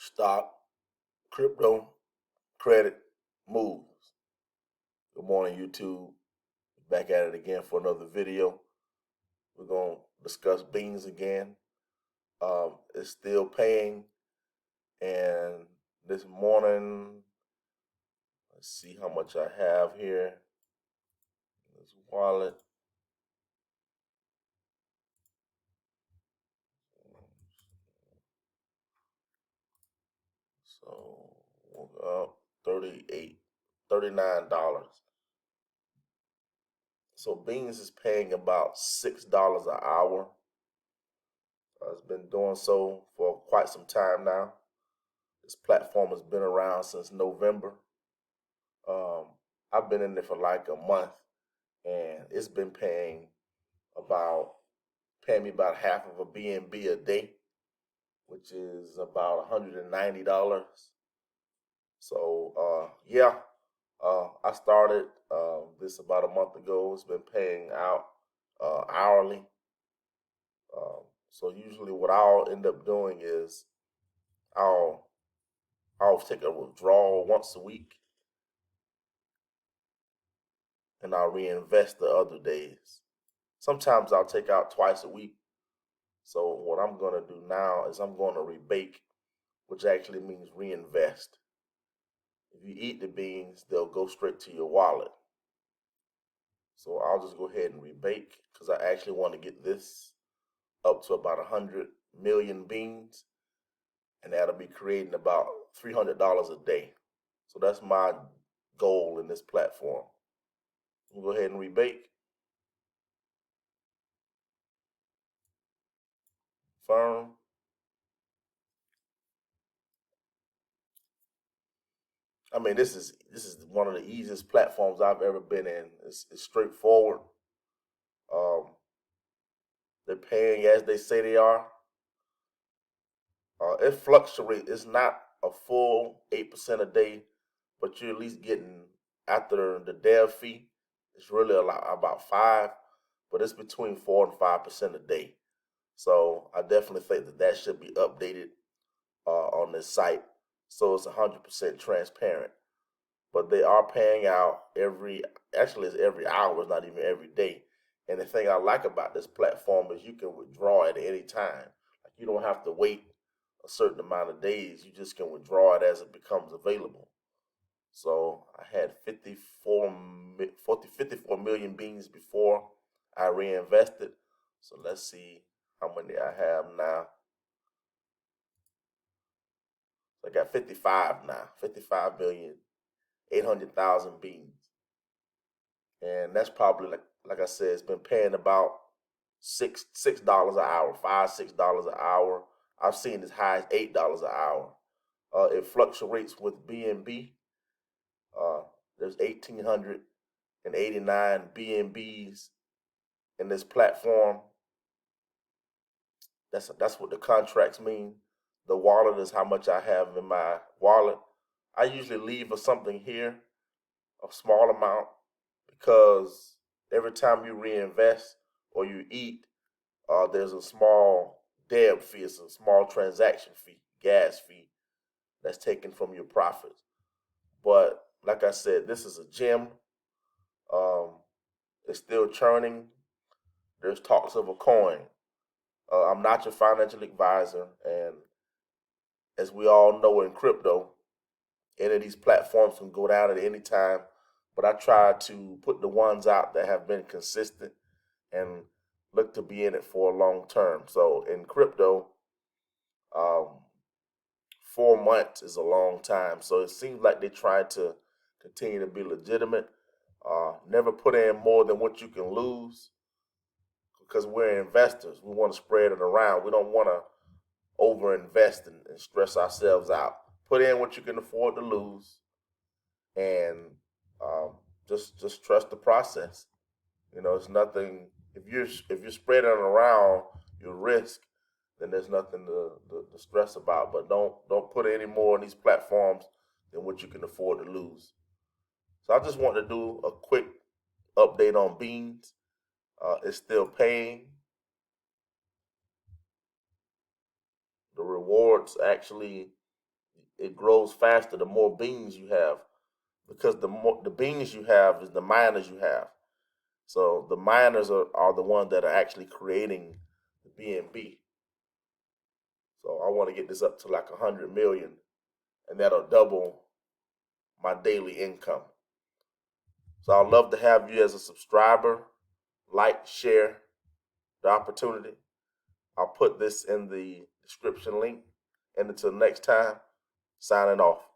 stock, crypto, credit moves. Good morning, YouTube. Back at it again for another video. We're going to discuss beans again. It's still paying. And this morning, let's see how much I have here. This wallet. So, up $39. So beans is paying about $6 an hour. It's been doing so for quite some time now. This platform has been around since November. Um, I've been in it for like a month, and it's been paying me about half of a BNB a day, which is about $190. So yeah, I started this about a month ago. It's been paying out hourly. So usually, what I'll end up doing is I'll I'll take a withdrawal once a week, and I'll reinvest the other days. Sometimes I'll take out twice a week. So what I'm going to do now is I'm going to rebake, which actually means reinvest. If you eat the beans, they'll go straight to your wallet. So I'll just go ahead and rebake because I actually want to get this up to about 100 million beans, and that'll be creating about $300 a day. So that's my goal in this platform. We'll go ahead and rebake. Firm. I mean, this is one of the easiest platforms I've ever been in. It's straightforward. Um, they're paying as they say they are. It fluctuates. It's not a full 8% a day, but you're at least getting after the dev fee. It's really about 5, but it's between 4 and 5% a day. So I definitely think that should be updated on this site, so it's 100% transparent. But they are paying out actually it's every hour, it's not even every day. And the thing I like about this platform is you can withdraw at any time. Like, you don't have to wait a certain amount of days. You just can withdraw it as it becomes available. So I had 54 million beans before I reinvested. So let's see how many I have now. So I got 55 now, 55,800,000 beans. And that's probably like I said, it's been paying about $6 an hour, $5 6 an hour. I've seen as high as $8 an hour. It fluctuates with BNB. Uh, there's 1,889 BNBs in this platform. That's what the contracts mean. The wallet is how much I have in my wallet. I usually leave something here, a small amount, because every time you reinvest or you eat, there's a small dev fee. It's a small transaction fee, gas fee that's taken from your profits. But like I said, this is a gem. Um, it's still churning. There's talks of a coin. I'm not your financial advisor, and as we all know in crypto, any of these platforms can go down at any time. But I try to put the ones out that have been consistent and look to be in it for a long term. So in crypto, um, 4 months is a long time. So it seems like they're trying to continue to be legitimate. Never put in more than what you can lose because we're investors. We want to spread it around. We don't want to overinvest and stress ourselves out. Put in what you can afford to lose, and um, just trust the process. It's nothing. If you're spreading it around your risk, then there's nothing to stress about. But don't put any more on these platforms than what you can afford to lose. So I just want to do a quick update on beans. It's still paying. The rewards actually it grows faster the more beans you have, because the beans you have is the miners you have. So the miners are the ones that are actually creating the BNB. So I want to get this up to like 100 million, and that'll double my daily income. So I'd love to have you as a subscriber. Like, share the opportunity. I'll put this in the description link. And until next time, signing off.